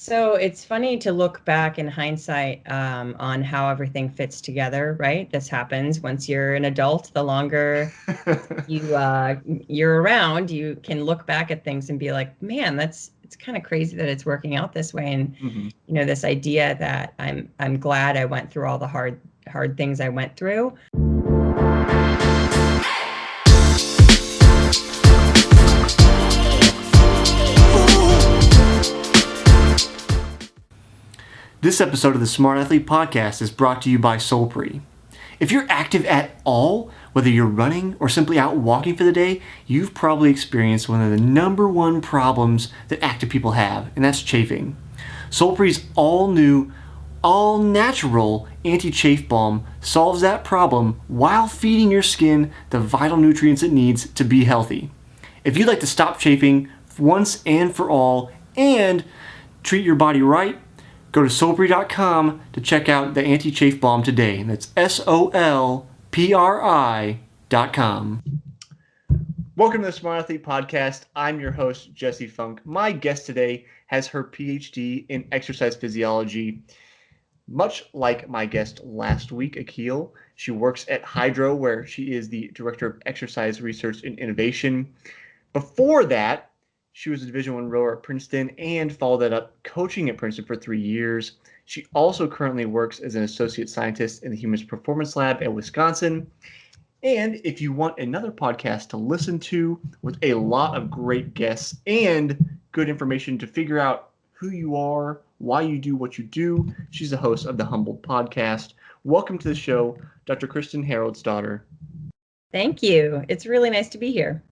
So it's funny to look back in hindsight on how everything fits together, right? This happens once you're an adult. The longer you're around, you can look back at things and be like, man, it's kind of crazy that it's working out this way. And hmm this idea that I'm glad I went through all the hard things I went through. This episode of the Smart Athlete Podcast is brought to you by Solpre. If you're active at all, whether you're running or simply out walking for the day, you've probably experienced one of the number one problems that active people have, and that's chafing. Solpre's all-new, all-natural anti-chafe balm solves that problem while feeding your skin the vital nutrients it needs to be healthy. If you'd like to stop chafing once and for all and treat your body right, go to solpri.com to check out the anti-chafe balm today. That's SOLPRI.com. Welcome to the Smart Athlete Podcast. I'm your host, Jesse Funk. My guest today has her PhD in exercise physiology. Much like my guest last week, Aquil, she works at Hydrow, where she is the Director of Exercise Research and Innovation. Before that, she was a Division I rower at Princeton and followed that up coaching at Princeton for 3 years. She also currently works as an associate scientist in the Human Performance Lab at Wisconsin. And if you want another podcast to listen to with a lot of great guests and good information to figure out who you are, why you do what you do, she's the host of the Humbled podcast. Welcome to the show, Dr. Kristin Haraldsdottir. Thank you. It's really nice to be here.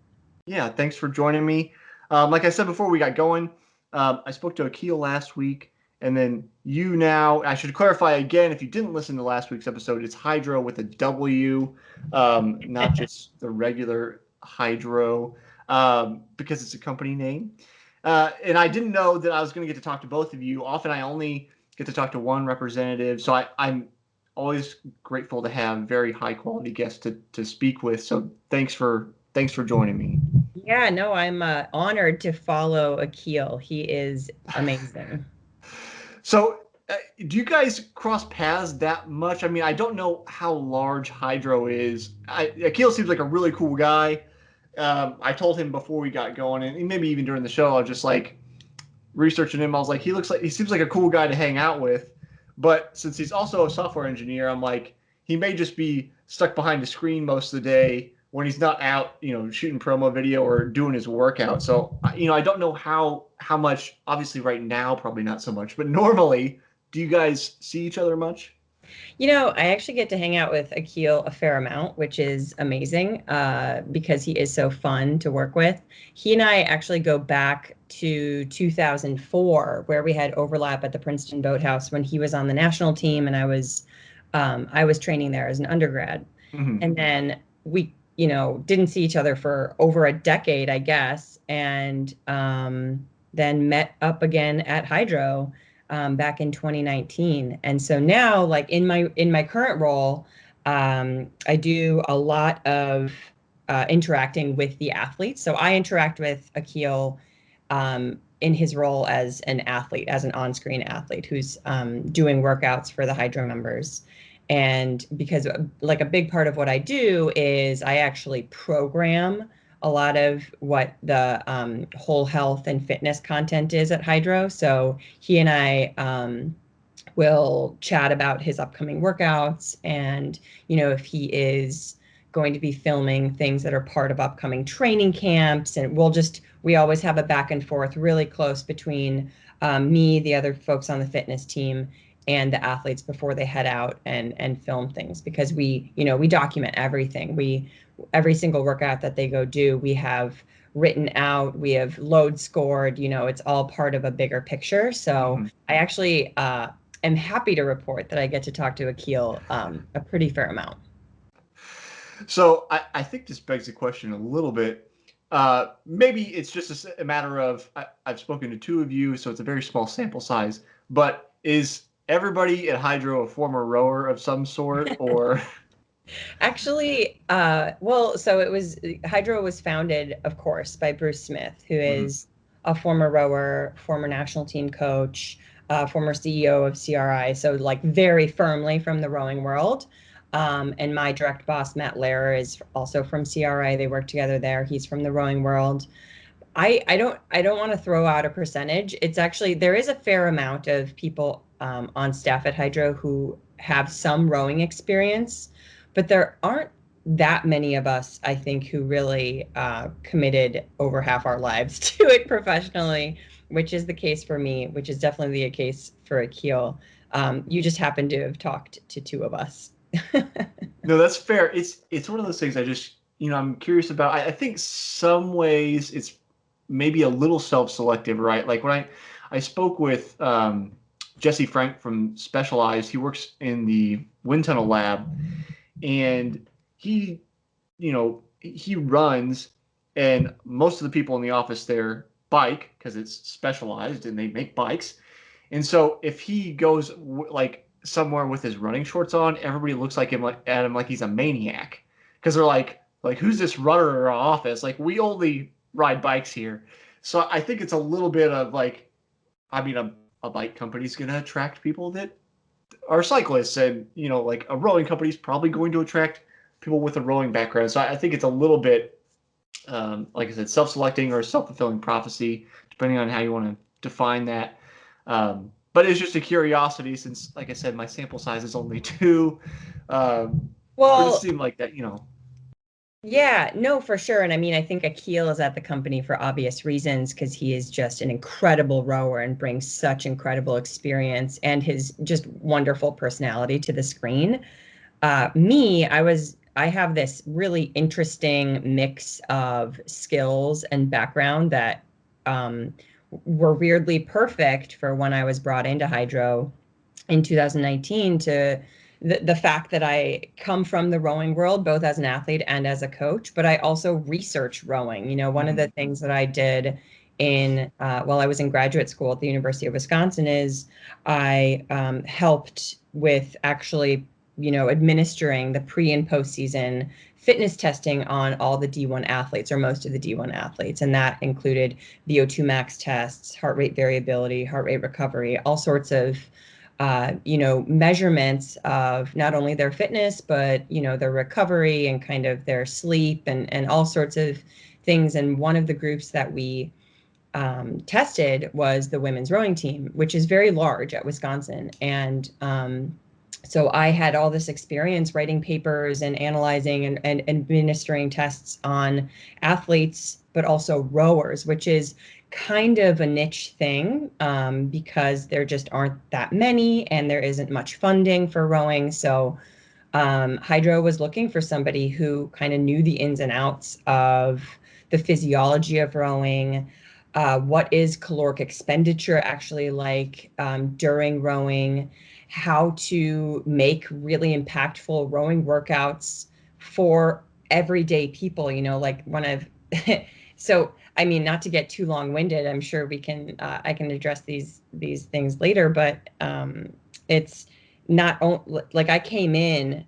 Yeah, thanks for joining me. Like I said before we got going, I spoke to Aquil last week, and then you now, I should clarify again, if you didn't listen to last week's episode, it's Hydrow with a W, not just the regular Hydrow, because it's a company name. And I didn't know that I was going to get to talk to both of you. Often I only get to talk to one representative, so I'm always grateful to have very high-quality guests to speak with, so thanks for joining me. Yeah, no, I'm honored to follow Aquil. He is amazing. So, do you guys cross paths that much? I mean, I don't know how large Hydrow is. Aquil seems like a really cool guy. I told him before we got going, and maybe even during the show, I was just like researching him. I was like, he seems like a cool guy to hang out with. But since he's also a software engineer, I'm like, he may just be stuck behind a screen most of the day when he's not out, shooting promo video or doing his workout. So, I don't know how much, obviously right now, probably not so much, but normally, do you guys see each other much? I actually get to hang out with Aquil a fair amount, which is amazing because he is so fun to work with. He and I actually go back to 2004, where we had overlap at the Princeton Boathouse when he was on the national team and I was training there as an undergrad. Mm-hmm. And then we didn't see each other for over a decade, I guess, and then met up again at Hydrow back in 2019. And so now, like in my current role, I do a lot of interacting with the athletes. So I interact with Aquil in his role as an athlete, as an on-screen athlete who's doing workouts for the Hydrow members. And because like a big part of what I do is I actually program a lot of what the whole health and fitness content is at Hydrow. So he and I will chat about his upcoming workouts and, if he is going to be filming things that are part of upcoming training camps. And we always have a back and forth really close between me, the other folks on the fitness team, and the athletes before they head out and film things, because we document everything. Every single workout that they go do, we have written out, we have load scored, it's all part of a bigger picture. So I actually am happy to report that I get to talk to Aquil a pretty fair amount. So I think this begs the question a little bit. Maybe it's just a matter of I've spoken to two of you, so it's a very small sample size, but is everybody at Hydrow a former rower of some sort, or? Actually, so Hydrow was founded, of course, by Bruce Smith, who is a former rower, former national team coach, former CEO of CRI. So like very firmly from the rowing world. And my direct boss, Matt Lehrer, is also from CRI. They work together there. He's from the rowing world. I don't want to throw out a percentage. It's actually, there is a fair amount of people on staff at Hydrow who have some rowing experience, but there aren't that many of us, I think, who really committed over half our lives to it professionally, which is the case for me, which is definitely the case for Aquil. You just happen to have talked to two of us. No, that's fair. It's one of those things I just, I'm curious about. I think some ways it's maybe a little self-selective, right? Like when I spoke with Jesse Frank from Specialized, he works in the wind tunnel lab, and he, he runs, and most of the people in the office there bike because it's specialized and they make bikes. And so if he goes like somewhere with his running shorts on, everybody looks like him at him like he's a maniac because they're like who's this runner in our office? Like we only ride bikes here. So I think it's a little bit of like, I mean, a bike company's going to attract people that are cyclists, and like a rowing company is probably going to attract people with a rowing background. So I think it's a little bit, like I said, self-selecting or self-fulfilling prophecy, depending on how you want to define that. But it's just a curiosity since, like I said, my sample size is only two. But it Well, seemed like that, yeah, no, for sure. And I mean, I think Aquil is at the company for obvious reasons because he is just an incredible rower and brings such incredible experience and his just wonderful personality to the screen. I have this really interesting mix of skills and background that um, were weirdly perfect for when I was brought into Hydrow in 2019 to the fact that I come from the rowing world, both as an athlete and as a coach, but I also research rowing. One of the things that I did while I was in graduate school at the University of Wisconsin is I helped with actually, administering the pre and postseason fitness testing on all the D1 athletes or most of the D1 athletes. And that included VO2 max tests, heart rate variability, heart rate recovery, all sorts of measurements of not only their fitness, but, their recovery and kind of their sleep and all sorts of things. And one of the groups that we tested was the women's rowing team, which is very large at Wisconsin. And so I had all this experience writing papers and analyzing and administering tests on athletes, but also rowers, which is kind of a niche thing because there just aren't that many and there isn't much funding for rowing. So Hydrow was looking for somebody who kind of knew the ins and outs of the physiology of rowing. What is caloric expenditure actually like during rowing? How to make really impactful rowing workouts for everyday people, like one of so I mean, not to get too long-winded, I'm sure I can address these things later, but it's not like I came in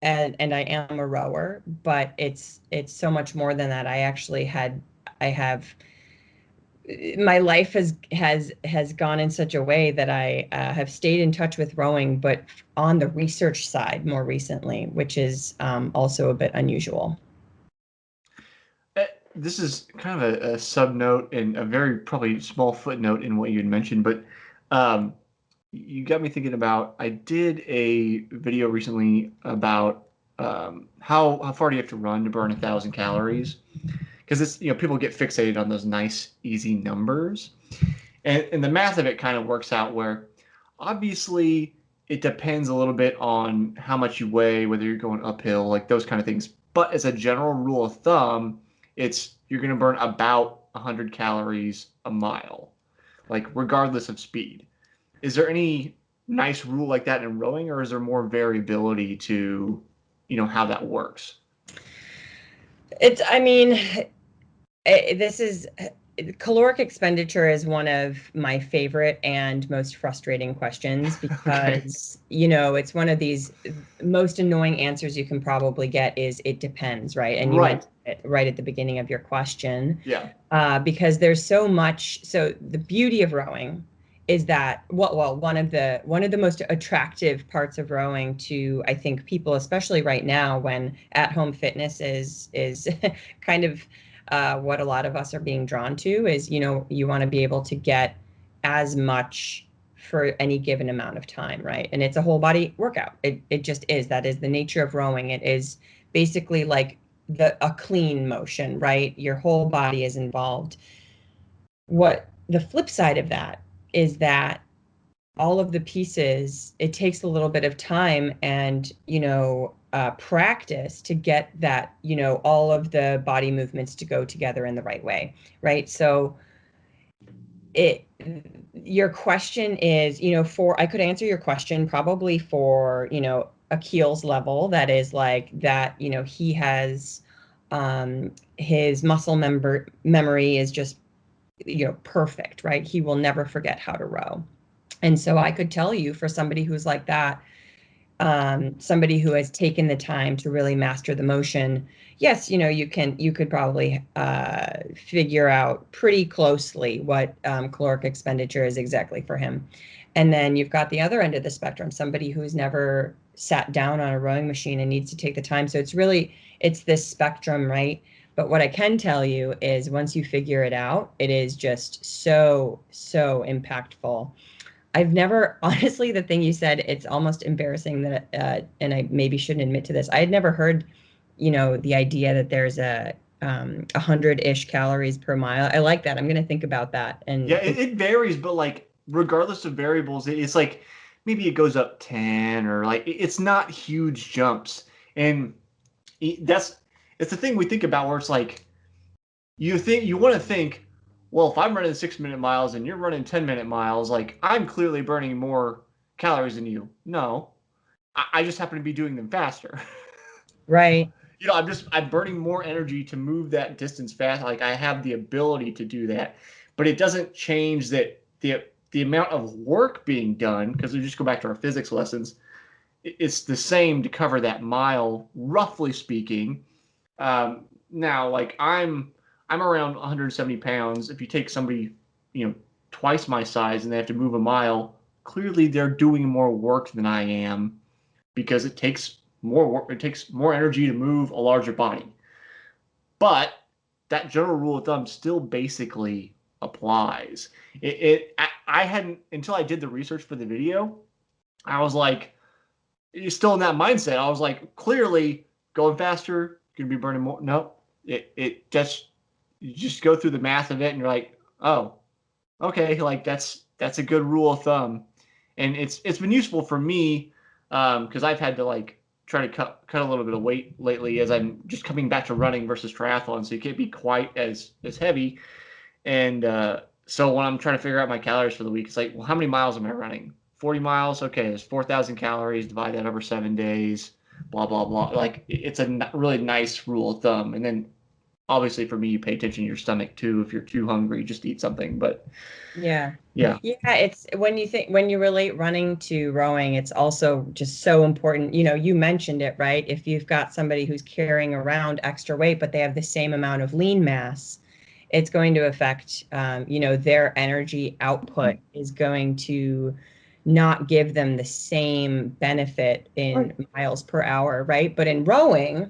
and I am a rower, but it's so much more than that. I have my life has gone in such a way that I have stayed in touch with rowing, but on the research side more recently, which is also a bit unusual. This is kind of a sub note and a very probably small footnote in what you had mentioned, but you got me thinking about. I did a video recently about how far do you have to run to burn 1,000 calories? Because it's people get fixated on those nice easy numbers, and the math of it kind of works out where obviously it depends a little bit on how much you weigh, whether you're going uphill, like those kind of things. But as a general rule of thumb, you're going to burn about 100 calories a mile, like regardless of speed. Is there any nice rule like that in rowing, or is there more variability to, how that works? I mean, this is caloric expenditure is one of my favorite and most frustrating questions Okay. because, it's one of these most annoying answers you can probably get is it depends, right? And you Right. mentioned it right at the beginning of your question, Yeah. because there's so much. So the beauty of rowing is that, well, one of the most attractive parts of rowing to, I think, people, especially right now when at-home fitness is kind of what a lot of us are being drawn to is, you want to be able to get as much for any given amount of time, right? And it's a whole body workout. It just is. That is the nature of rowing. It is basically like a clean motion, right? Your whole body is involved. What the flip side of that is that all of the pieces, it takes a little bit of time and, practice to get that, all of the body movements to go together in the right way, right? So it, your question is, I could answer your question probably for, Akil's level, that is like that, he has, his muscle memory is just, perfect, right? He will never forget how to row. And so I could tell you for somebody who's like that, somebody who has taken the time to really master the motion, yes, you could probably figure out pretty closely what caloric expenditure is exactly for him. And then you've got the other end of the spectrum, somebody who's never sat down on a rowing machine and needs to take the time. So it's this spectrum, right? But what I can tell you is once you figure it out, it is just so, so impactful. I've never, honestly, the thing you said, it's almost embarrassing that, and I maybe shouldn't admit to this. I had never heard, the idea that there's 100-ish calories per mile. I like that. I'm going to think about that. Yeah, And it varies, but like regardless of variables, it's like maybe it goes up 10 or like it's not huge jumps. And that's it's the thing we think about where it's like you want to think, well, if I'm running 6-minute miles and you're running 10-minute miles, like I'm clearly burning more calories than you. No, I just happen to be doing them faster. right, I'm burning more energy to move that distance fast. Like I have the ability to do that, but it doesn't change that the amount of work being done, because we just go back to our physics lessons, it's the same to cover that mile, roughly speaking. Now, like I'm around 170 pounds. If you take somebody, twice my size and they have to move a mile, clearly they're doing more work than I am because it takes more work. It takes more energy to move a larger body. But that general rule of thumb still basically applies. I hadn't until I did the research for the video. I was like, you're still in that mindset. I was like, clearly going faster, gonna be burning more. No, it just you just go through the math of it, and you're like, oh, okay, like that's a good rule of thumb, and it's been useful for me because I've had to like try to cut a little bit of weight lately as I'm just coming back to running versus triathlon, so you can't be quite as heavy, and so when I'm trying to figure out my calories for the week, it's like, well, how many miles am I running? 40 miles. Okay, there's 4,000 calories. Divide that over 7 days. Blah blah blah. Like it's a really nice rule of thumb. And then obviously for me, you pay attention to your stomach too. If you're too hungry, just eat something. But yeah. yeah, Yeah, it's when you relate running to rowing, it's also just so important. You mentioned it, right? If you've got somebody who's carrying around extra weight, but they have the same amount of lean mass, it's going to affect, their energy output is going to not give them the same benefit right, in miles per hour, right? But in rowing,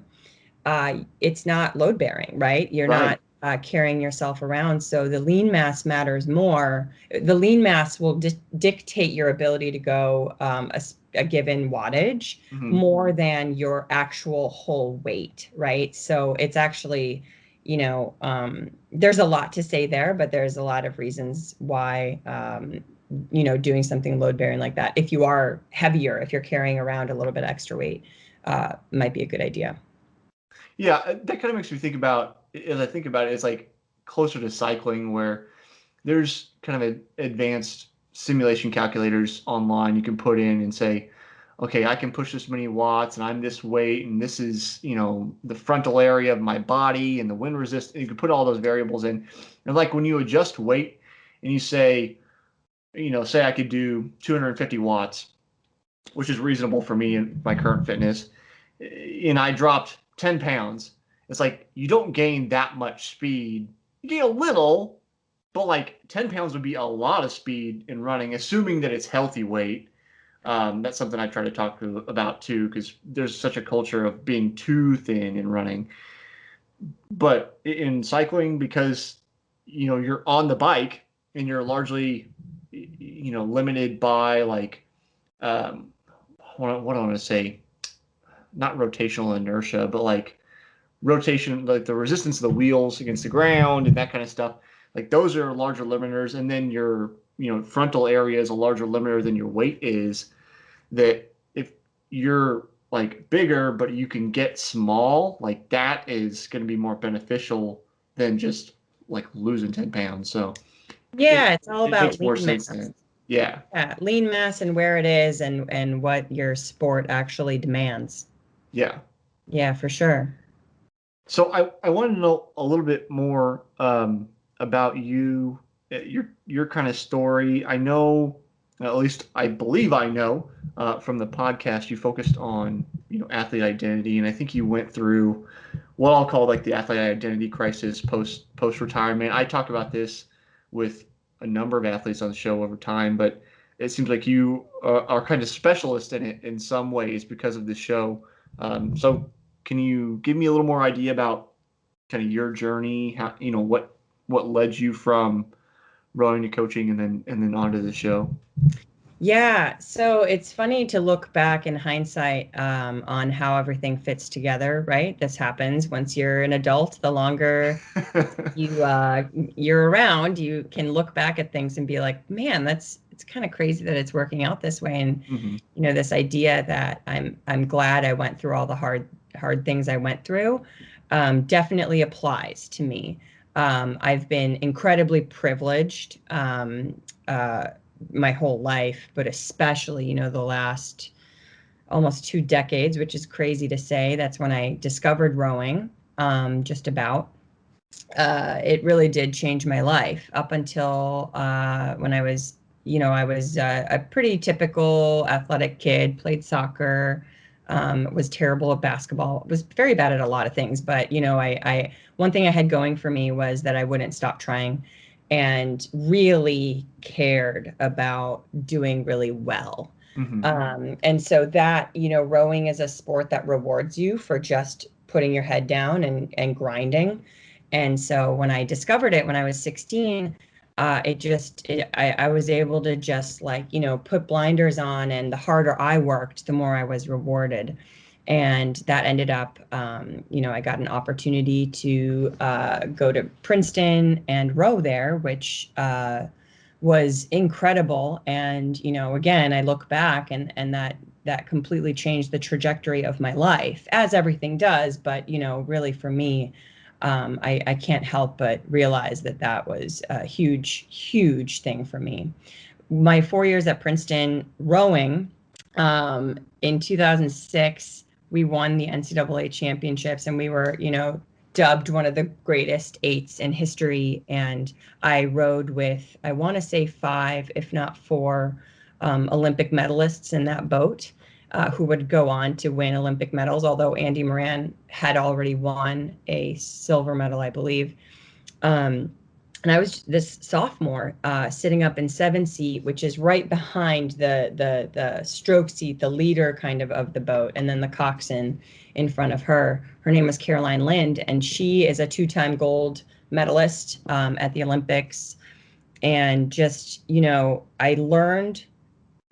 it's not load bearing, right? You're right. not carrying yourself around. So the lean mass matters more. The lean mass will dictate your ability to go a given wattage Mm-hmm. more than your actual whole weight, right? So it's actually, there's a lot to say there, but there's a lot of reasons why, doing something load bearing like that, if you are heavier, if you're carrying around a little bit extra weight, might be a good idea. Yeah, that kind of makes me think about as I think about it, it's like closer to cycling where there's kind of advanced simulation calculators online you can put in and say, okay, I can push this many watts and I'm this weight and this is, the frontal area of my body and the wind resistance. You can put all those variables in. And like when you adjust weight and you say, say I could do 250 watts, which is reasonable for me in my current fitness, and I dropped 10 pounds. It's like you don't gain that much speed. You gain a little, but like 10 pounds would be a lot of speed in running, assuming that it's healthy weight. That's something I try to talk about too, because there's such a culture of being too thin in running. But in cycling, because you're on the bike and you're largely limited by like what do I want to say? Not rotational inertia, but like rotation, like the resistance of the wheels against the ground and that kind of stuff. Like those are larger limiters, and then your frontal area is a larger limiter than your weight is. That if you're like bigger but you can get small, like that is going to be more beneficial than just like losing 10 pounds. So Yeah, it's all it about makes more lean sense mass. than yeah. Yeah, lean mass and where it is and what your sport actually demands. Yeah. Yeah, for sure. So I want to know a little bit more about you, your kind of story. I know, at least I believe I know, from the podcast you focused on athlete identity, and I think you went through what I'll call like the athlete identity crisis post retirement. I talk about this with a number of athletes on the show over time, but it seems like you are kind of specialist in it in some ways because of the show. So can you give me a little more idea about kind of your journey? How what led you from rowing to coaching and then onto the show? Yeah, so it's funny to look back in hindsight on how everything fits together, right? This happens once you're an adult. The longer you're around, you can look back at things and be like, man, it's kind of crazy that it's working out this way. And hmm this idea that I'm glad I went through all the hard things I went through definitely applies to me. I've been incredibly privileged my whole life, but especially, the last almost 2 decades, which is crazy to say. That's when I discovered rowing, just about. It really did change my life up until when I was a pretty typical athletic kid, played soccer, was terrible at basketball, was very bad at a lot of things. But, one thing I had going for me was that I wouldn't stop trying and really cared about doing really well. hmm And so that, rowing is a sport that rewards you for just putting your head down and grinding. And so when I discovered it when I was 16, I was able to just like, put blinders on, and the harder I worked, the more I was rewarded. And that ended up, I got an opportunity to go to Princeton and row there, which was incredible. And, again, I look back and that completely changed the trajectory of my life, as everything does. But, really for me, I can't help but realize that was a huge, huge thing for me. My 4 years at Princeton rowing, in 2006, we won the NCAA championships, and we were, dubbed one of the greatest eights in history. And I rowed with, I want to say five, if not four, Olympic medalists in that boat, who would go on to win Olympic medals, although Andy Moran had already won a silver medal, I believe. And I was this sophomore sitting up in 7 seat, which is right behind the stroke seat, the leader kind of the boat, and then the coxswain in front of her. Her name was Caroline Lind, and she is a 2-time gold medalist at the Olympics. And just, I learned,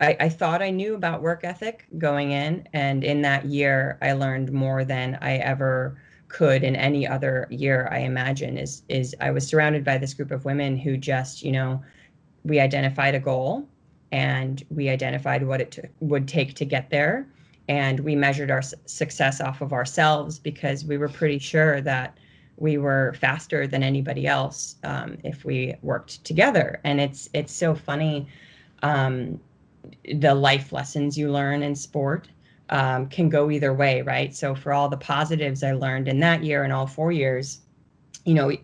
I thought I knew about work ethic going in, and in that year, I learned more than I ever could in any other year, I imagine. Is I was surrounded by this group of women who just, we identified a goal, and we identified what it would take to get there, and we measured our success off of ourselves, because we were pretty sure that we were faster than anybody else if we worked together. And it's so funny. the life lessons you learn in sport can go either way, right? So for all the positives I learned in that year and all 4 years,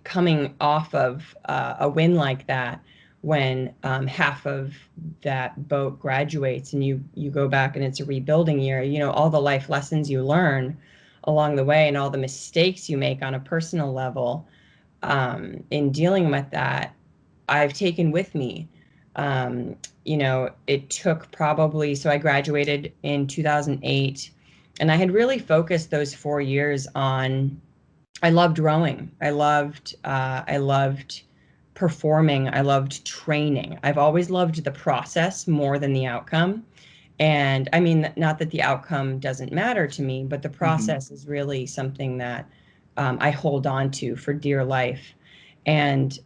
coming off of a win like that, when half of that boat graduates and you go back and it's a rebuilding year, all the life lessons you learn along the way and all the mistakes you make on a personal level in dealing with that, I've taken with me. Um, it took probably, so I graduated in 2008, and I had really focused those 4 years on, I loved rowing. I loved performing. I loved training. I've always loved the process more than the outcome. And I mean, not that the outcome doesn't matter to me, but the Mm-hmm. process is really something that I hold on to for dear life. And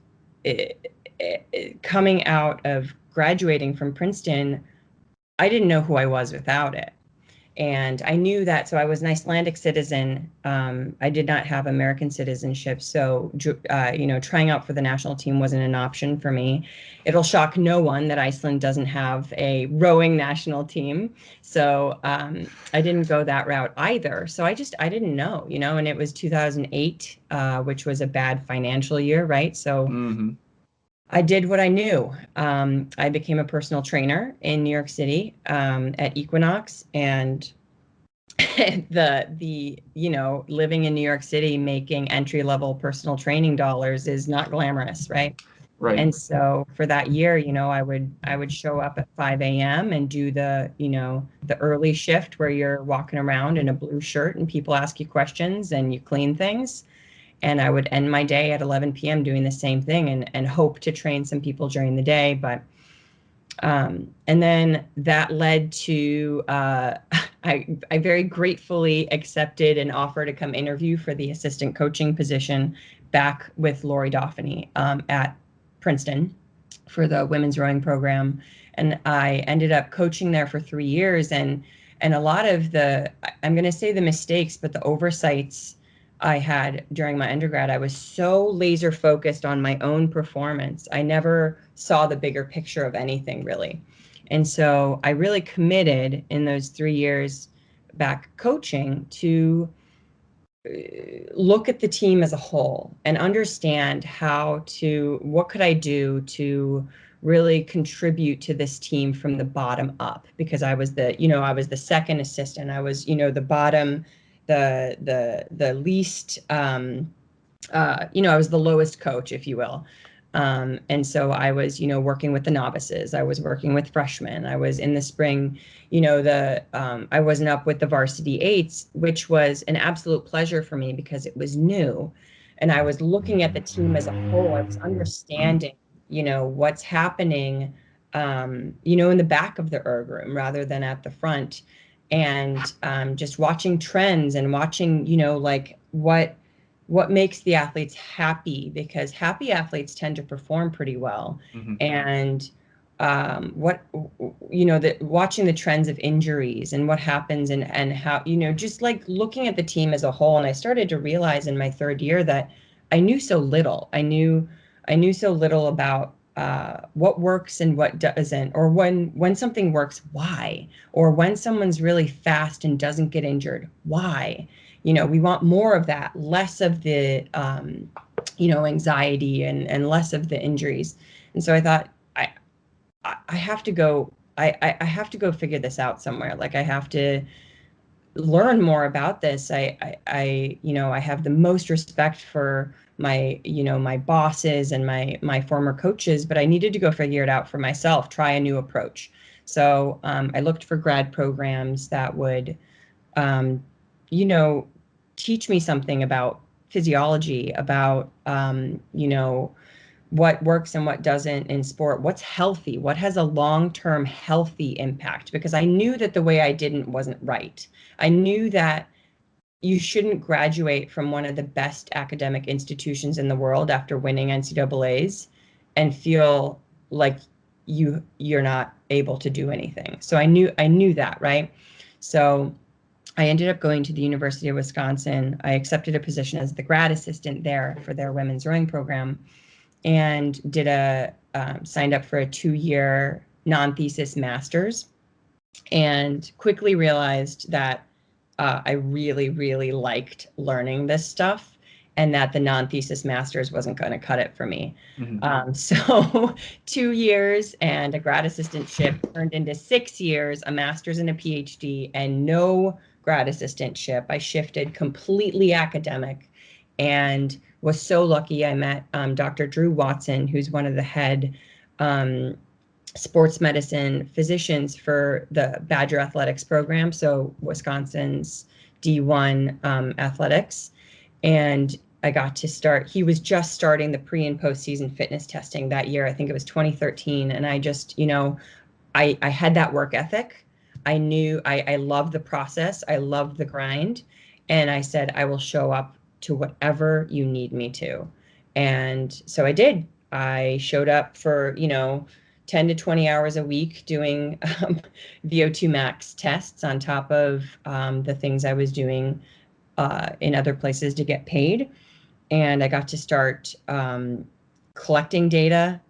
coming out of graduating from Princeton, I didn't know who I was without it. And I knew that, so I was an Icelandic citizen. I did not have American citizenship, so trying out for the national team wasn't an option for me. It'll shock no one that Iceland doesn't have a rowing national team, so I didn't go that route either. So I didn't know, and it was 2008, which was a bad financial year, right? So Mm-hmm. I did what I knew. I became a personal trainer in New York City at Equinox, and living in New York City making entry level personal training dollars is not glamorous, right? Right. And so for that year, I would show up at 5 a.m. and do the early shift where you're walking around in a blue shirt and people ask you questions and you clean things. And I would end my day at 11 p.m. doing the same thing and hope to train some people during the day. But and then that led to I very gratefully accepted an offer to come interview for the assistant coaching position back with Lori Dauphiny at Princeton for the women's rowing program. And I ended up coaching there for 3 years. And a lot of I'm going to say the mistakes, but the oversights I had during my undergrad, I was so laser focused on my own performance. I never saw the bigger picture of anything really. And so I really committed in those 3 years back coaching to look at the team as a whole and understand what could I do to really contribute to this team from the bottom up, because I was the second assistant. I was, the bottom, the least, I was the lowest coach, if you will. And so I was, working with the novices. I was working with freshmen. I was in the spring, I wasn't up with the varsity eights, which was an absolute pleasure for me because it was new. And I was looking at the team as a whole. I was understanding, what's happening, in the back of the erg room rather than at the front. And just watching trends and watching, like what makes the athletes happy, because happy athletes tend to perform pretty well. Mm-hmm. And watching the trends of injuries and what happens and how, just like looking at the team as a whole. And I started to realize in my third year that I knew so little. I knew so little about what works and what doesn't, or when something works, why, or when someone's really fast and doesn't get injured, why. We want more of that, less of the, anxiety and less of the injuries. And so I thought, I have to go, I have to go figure this out somewhere. Like I have to learn more about this. I have the most respect for my bosses and my former coaches, but I needed to go figure it out for myself, try a new approach. So I looked for grad programs that would, um, teach me something about physiology, about, what works and what doesn't in sport, what's healthy, what has a long-term healthy impact, because I knew that the way I didn't wasn't right. I knew that you shouldn't graduate from one of the best academic institutions in the world after winning NCAAs and feel like you're not able to do anything. So I knew that, right? So I ended up going to the University of Wisconsin. I accepted a position as the grad assistant there for their women's rowing program, and signed up for a 2-year non-thesis master's, and quickly realized that I really, really liked learning this stuff, and that the non-thesis master's wasn't going to cut it for me. So 2 years and a grad assistantship turned into 6 years, a master's and a PhD, and no grad assistantship. I shifted completely academic and was so lucky. I met Dr. Drew Watson, who's one of the head sports medicine physicians for the Badger Athletics program, so Wisconsin's D1 athletics. And I got to start, he was just starting the pre and postseason fitness testing that year. I think it was 2013. And I just, I had that work ethic. I knew I loved the process. I loved the grind. And I said, I will show up to whatever you need me to. And so I did. I showed up for, 10 to 20 hours a week doing VO2 max tests on top of the things I was doing in other places to get paid. And I got to start collecting data,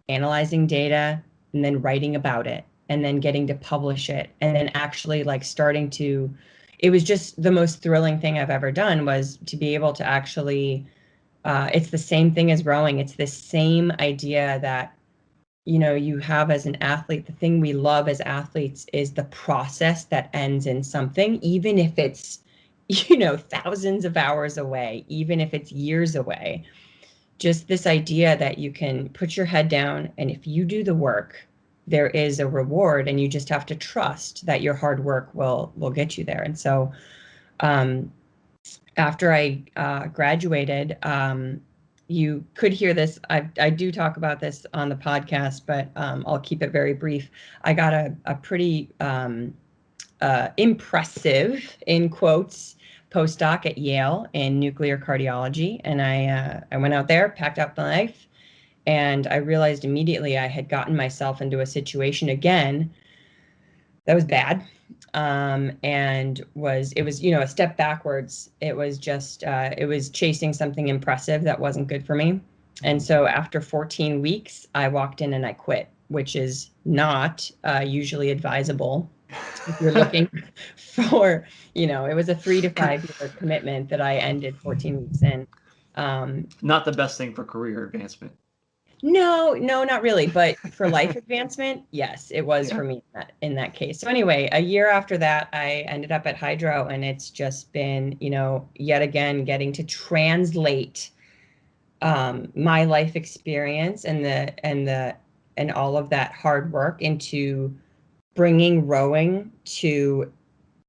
analyzing data, and then writing about it, and then getting to publish it, and then actually like starting to, it was just the most thrilling thing I've ever done, was to be able to actually, it's the same thing as rowing. It's the same idea that, you have as an athlete. The thing we love as athletes is the process that ends in something, even if it's, thousands of hours away, even if it's years away. Just this idea that you can put your head down, and if you do the work, there is a reward, and you just have to trust that your hard work will get you there. And so after I graduated, you could hear this. I do talk about this on the podcast, but I'll keep it very brief. I got a pretty impressive, in quotes, postdoc at Yale in nuclear cardiology. And I went out there, packed up my life, and I realized immediately I had gotten myself into a situation again that was bad. And it was, a step backwards. It was just, it was chasing something impressive that wasn't good for me. And so after 14 weeks, I walked in and I quit, which is not usually advisable if you're looking for, it was a 3 to 5 year commitment that I ended 14 weeks in. Not the best thing for career advancement. No, not really. But for life advancement, yes, it was for me in that case. So anyway, a year after that, I ended up at Hydrow, and it's just been, yet again, getting to translate my life experience and all of that hard work into bringing rowing to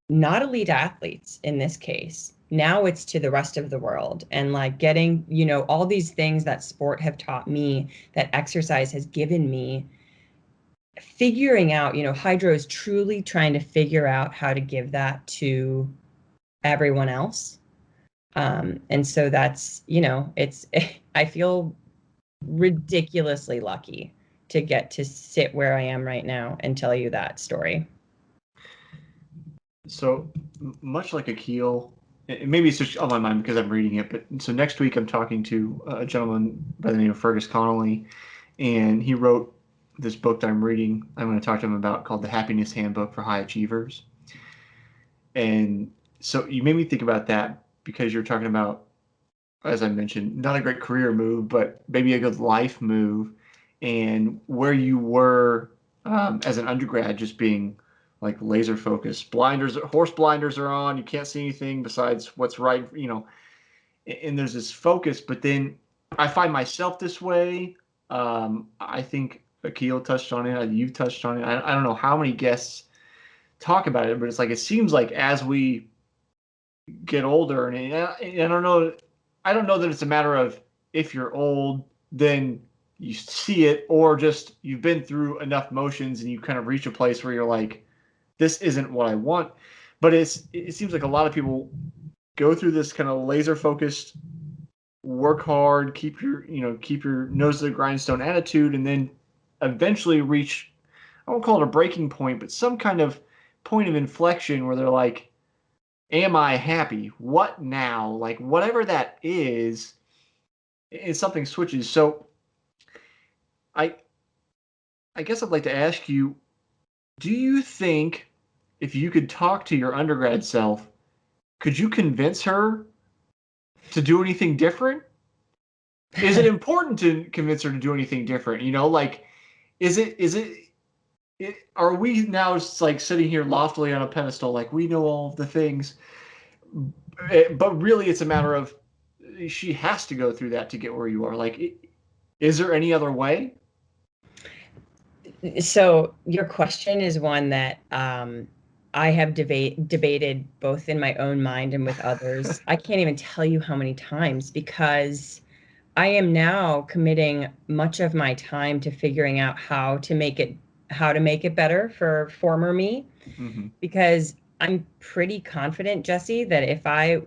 not elite athletes in this case. Now it's to the rest of the world, and like getting, all these things that sport have taught me, that exercise has given me, figuring out, Hydrow is truly trying to figure out how to give that to everyone else. And so that's, it's, I feel ridiculously lucky to get to sit where I am right now and tell you that story. So much like Aquil, maybe it's just on my mind because I'm reading it, but so next week I'm talking to a gentleman by the name of Fergus Connolly, and he wrote this book that I'm reading. I'm going to talk to him about, called The Happiness Handbook for High Achievers. And so you made me think about that because you're talking about, as I mentioned, not a great career move, but maybe a good life move, and where you were as an undergrad, just being like laser focused. Horse blinders are on. You can't see anything besides what's right, and there's this focus. But then I find myself this way. I think Aquil touched on it. You've touched on it. I don't know how many guests talk about it, but it's like, it seems like as we get older, and I don't know. I don't know that it's a matter of if you're old, then you see it, or just you've been through enough motions and you kind of reach a place where you're like, this isn't what I want. But it seems like a lot of people go through this kind of laser focused, work hard, keep your nose to the grindstone attitude, and then eventually reach, I won't call it a breaking point, but some kind of point of inflection where they're like, am I happy? What now? Like, whatever that is, something switches. So I guess I'd like to ask you, do you think if you could talk to your undergrad self, could you convince her to do anything different? Is it important to convince her to do anything different? Like, are we now just like sitting here loftily on a pedestal, like we know all of the things, but really it's a matter of she has to go through that to get where you are. Like, is there any other way? So your question is one that I have debated both in my own mind and with others. I can't even tell you how many times, because I am now committing much of my time to figuring out how to make it better for former me, Mm-hmm. because I'm pretty confident, Jesse, that if I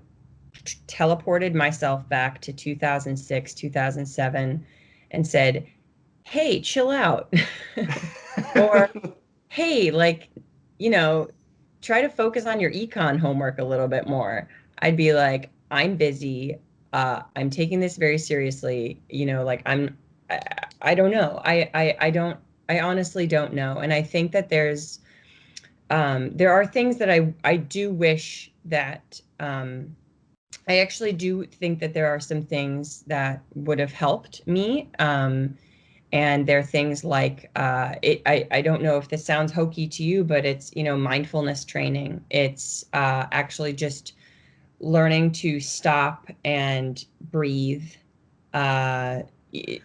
teleported myself back to 2006, 2007 and said, "Hey, chill out." Or, "Hey, like, you know, try to focus on your econ homework a little bit more." I'd be like, "I'm busy. I'm taking this very seriously. Like I, I don't know. I honestly don't know." And I think that there are things that I do wish that, I actually do think that there are some things that would have helped me. And there are things like, I don't know if this sounds hokey to you, but it's, mindfulness training. It's actually just learning to stop and breathe. Uh,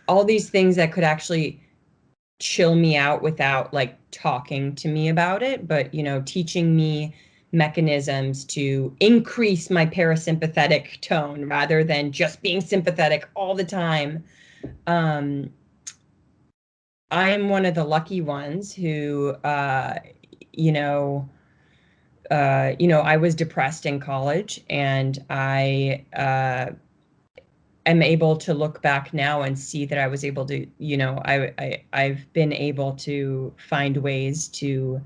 all these things that could actually chill me out without like talking to me about it, but teaching me mechanisms to increase my parasympathetic tone rather than just being sympathetic all the time. Um, I am one of the lucky ones who, you know, I was depressed in college, and I am able to look back now and see that I was able to, I've been able to find ways to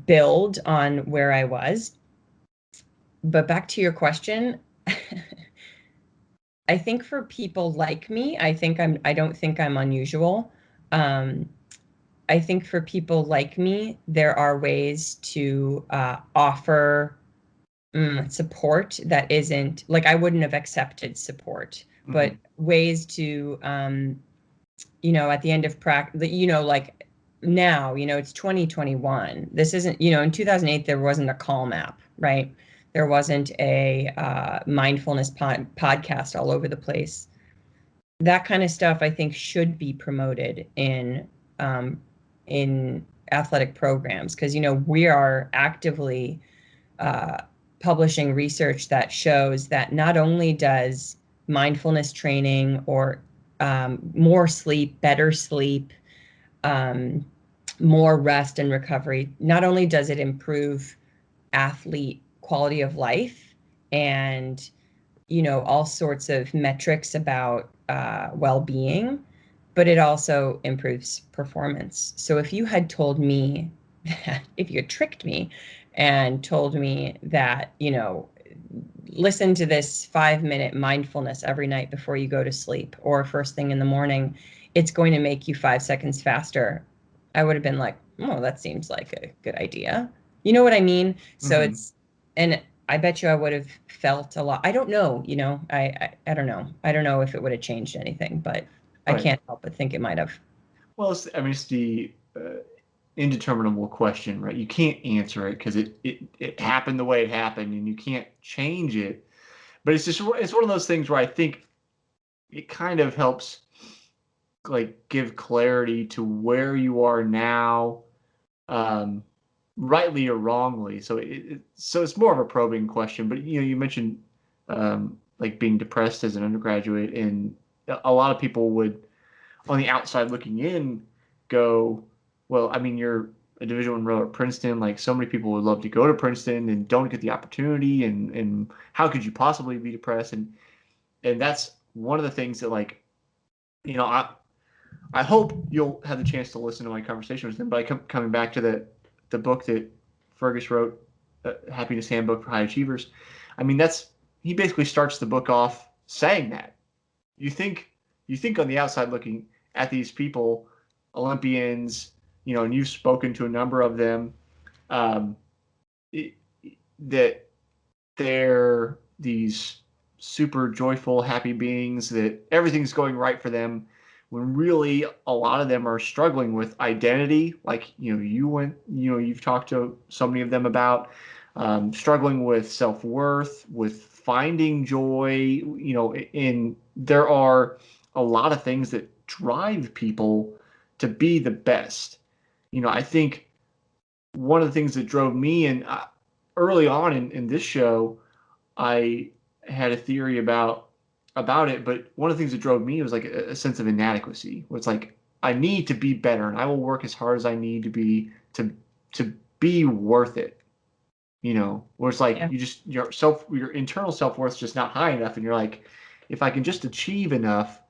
build on where I was. But back to your question, I think for people like me, I don't think I'm unusual. Um, I think for people like me, there are ways to offer support that isn't like, I wouldn't have accepted support, but Mm-hmm. ways to, at the end of practice, like now, it's 2021. This isn't, in 2008, there wasn't a Calm app, right? There wasn't a mindfulness podcast all over the place. That kind of stuff, I think, should be promoted um, in athletic programs, because we are actively uh, publishing research that shows that not only does mindfulness training or more sleep, better sleep, um, more rest and recovery, not only does it improve athlete quality of life and all sorts of metrics about well-being, but it also improves performance. So if you had told me that, if you had tricked me and told me that, listen to this 5-minute mindfulness every night before you go to sleep or first thing in the morning, it's going to make you 5 seconds faster, I would have been like, "Oh, that seems like a good idea." You know what I mean? So Mm-hmm. and I bet you I would have felt a lot. I don't know, I don't know. I don't know if it would have changed anything, but I Right. can't help but think it might have. Well, it's the indeterminable question, right? You can't answer it because it happened the way it happened, and you can't change it. But it's one of those things where I think it kind of helps like give clarity to where you are now, um, rightly or wrongly. So it's more of a probing question. But you mentioned like being depressed as an undergraduate, and a lot of people would on the outside looking in go, well, I mean, you're a Division I row at Princeton. Like so many people would love to go to Princeton and don't get the opportunity, and how could you possibly be depressed? And that's one of the things that like I hope you'll have the chance to listen to my conversation with them. But coming back to the book that Fergus wrote, Happiness Handbook for High Achievers. I mean, that's he basically starts the book off saying that you think on the outside looking at these people Olympians, and you've spoken to a number of them, um, that they're these super joyful, happy beings, that everything's going right for them, when really a lot of them are struggling with identity, like you've talked to so many of them about, struggling with self-worth, with finding joy. There are a lot of things that drive people to be the best. I think one of the things that drove me, and early on in this show, I had a theory about it, but one of the things that drove me was like a sense of inadequacy, where it's like I need to be better, and I will work as hard as I need to be to be worth it. Where it's like Yeah. your internal self-worth's just not high enough, and you're like, if I can just achieve enough,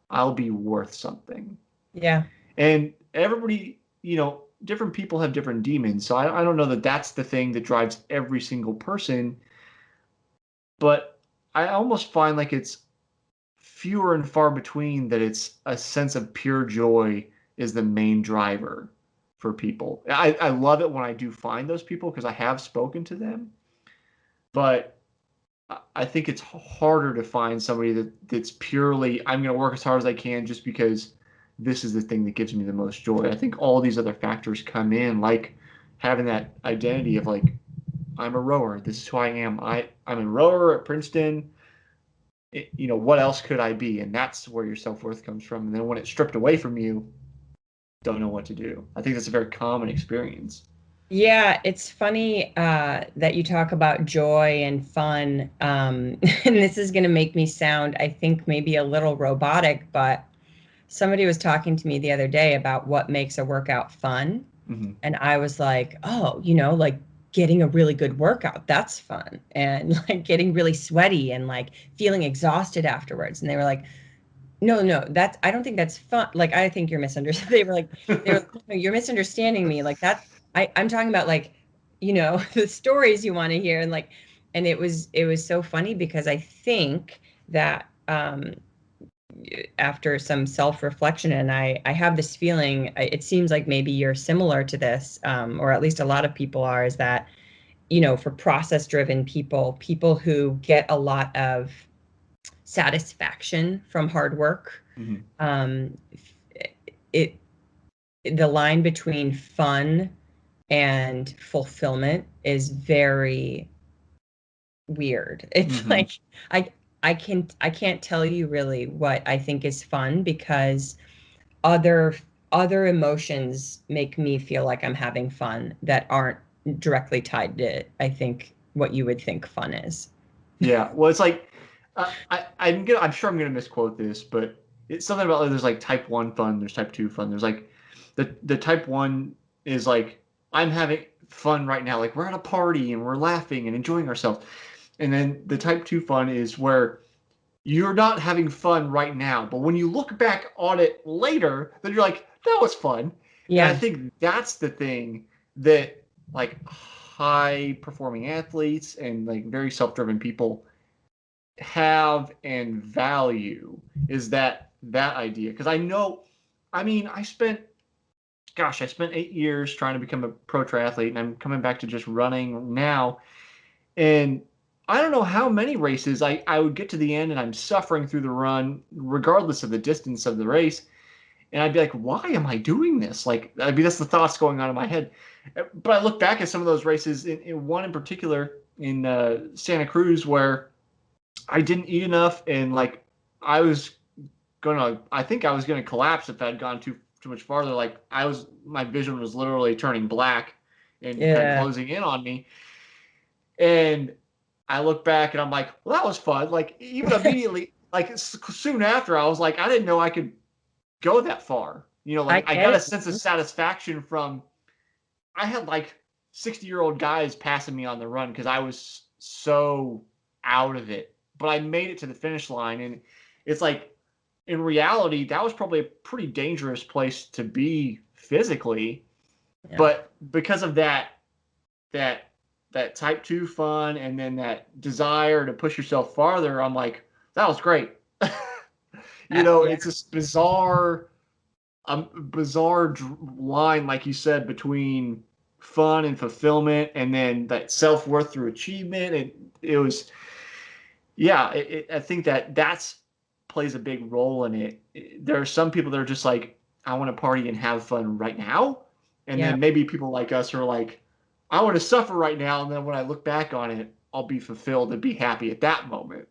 I'll be worth something. Yeah. And everybody, different people have different demons. So I don't know that that's the thing that drives every single person, but I almost find like it's fewer and far between that it's a sense of pure joy is the main driver for people. I love it when I do find those people because I have spoken to them, but I think it's harder to find somebody that's purely, I'm going to work as hard as I can just because this is the thing that gives me the most joy. I think all these other factors come in, like having that identity of like, I'm a rower. This is who I am. I'm a rower at Princeton. What else could I be? And that's where your self-worth comes from. And then when it's stripped away from you, don't know what to do. I think that's a very common experience. Yeah, it's funny that you talk about joy and fun. And this is going to make me sound, I think, maybe a little robotic, but somebody was talking to me the other day about what makes a workout fun. Mm-hmm. And I was like, oh, like getting a really good workout, that's fun. And like getting really sweaty and like feeling exhausted afterwards. And they were like, no, no, I don't think that's fun. Like, I think you're misunderstanding. They were like, no, you're misunderstanding me. Like that, I'm talking about like, the stories you want to hear. And like, and it was so funny because I think that, after some self-reflection, and I have this feeling, it seems like maybe you're similar to this, or at least a lot of people are, is that, for process-driven people who get a lot of satisfaction from hard work, Mm-hmm. it the line between fun and fulfillment is very weird. It's Mm-hmm. like I can't tell you really what I think is fun, because other emotions make me feel like I'm having fun that aren't directly tied to, I think, what you would think fun is. Yeah. Well, it's like I'm sure I'm gonna misquote this, but it's something about like there's like type 1 fun, there's type 2 fun. There's like the type 1 is like I'm having fun right now, like we're at a party and we're laughing and enjoying ourselves. And then the type 2 fun is where you're not having fun right now, but when you look back on it later, then you're like, that was fun. And I Yeah. think that's the thing that like high performing athletes and like very self-driven people have and value, is that idea. Because I spent 8 years trying to become a pro triathlete, and I'm coming back to just running now. And I don't know how many races I would get to the end and I'm suffering through the run, regardless of the distance of the race. And I'd be like, why am I doing this? Like, that's the thoughts going on in my head. But I look back at some of those races, in one in particular in Santa Cruz, where I didn't eat enough, and like I think I was gonna collapse if I'd gone too much farther. Like my vision was literally turning black and kind of Yeah. closing in on me. And I look back and I'm like, well, that was fun. Like even immediately, like soon after, I was like, I didn't know I could go that far. I Like I get got a it. sense of satisfaction from. I had like 60-year-old guys passing me on the run because I was so out of it. But I made it to the finish line, and it's like, in reality, that was probably a pretty dangerous place to be physically. Yeah. But because of that that type 2 fun and then that desire to push yourself farther, I'm like, that was great. Yeah. It's this bizarre bizarre line, like you said, between fun and fulfillment, and then that self-worth through achievement. And it was, yeah, I think that's plays a big role in it. There are some people that are just like, I want to party and have fun right now. And Yeah. then maybe people like us are like, I want to suffer right now. And then when I look back on it, I'll be fulfilled and be happy at that moment.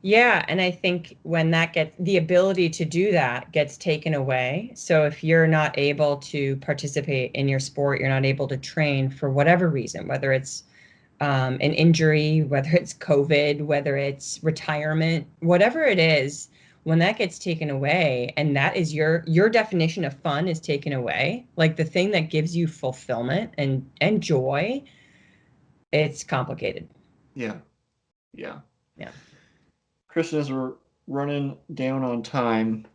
Yeah, and I think when the ability to do that gets taken away. So if you're not able to participate in your sport, you're not able to train for whatever reason, whether it's an injury, whether it's COVID, whether it's retirement, whatever it is, when that gets taken away, and that is your definition of fun is taken away, like the thing that gives you fulfillment and joy, it's complicated. Yeah. Yeah. Yeah. Kristen, as we're running down on time,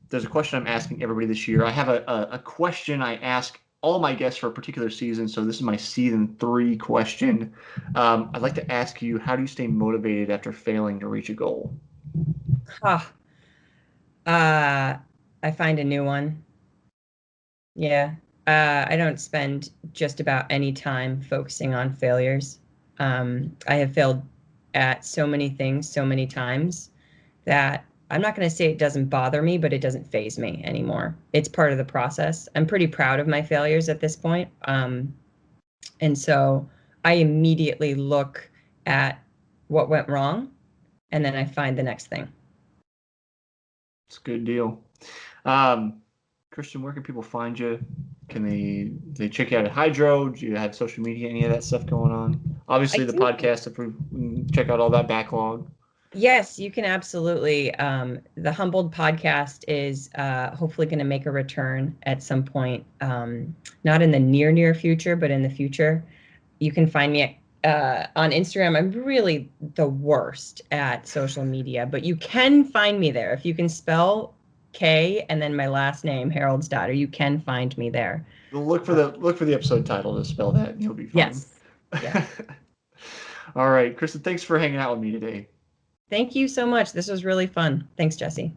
there's a question I'm asking everybody this year. I have a question I ask all my guests for a particular season. So this is my season 3 question. I'd like to ask you, how do you stay motivated after failing to reach a goal? Ah, I find a new one. Yeah. I don't spend just about any time focusing on failures. I have failed at so many things so many times that I'm not going to say it doesn't bother me, but it doesn't faze me anymore. It's part of the process. I'm pretty proud of my failures at this point. And so I immediately look at what went wrong and then I find the next thing. It's a good deal. Christian, where can people find you? Can they check you out at Hydrow? Do you have social media, any of that stuff going on? I Obviously, the do. podcast, if we check out all that backlog. Yes, you can absolutely. The Humbled podcast is hopefully going to make a return at some point, not in the near future, but in the future. You can find me on Instagram. I'm really the worst at social media, but you can find me there. If you can spell K and then my last name, Haraldsdottir, you can find me there. Look for the episode title to spell that, and you'll be fine. Yes. Yes. All right, Kristen, thanks for hanging out with me today. Thank you so much. This was really fun. Thanks, Jesse.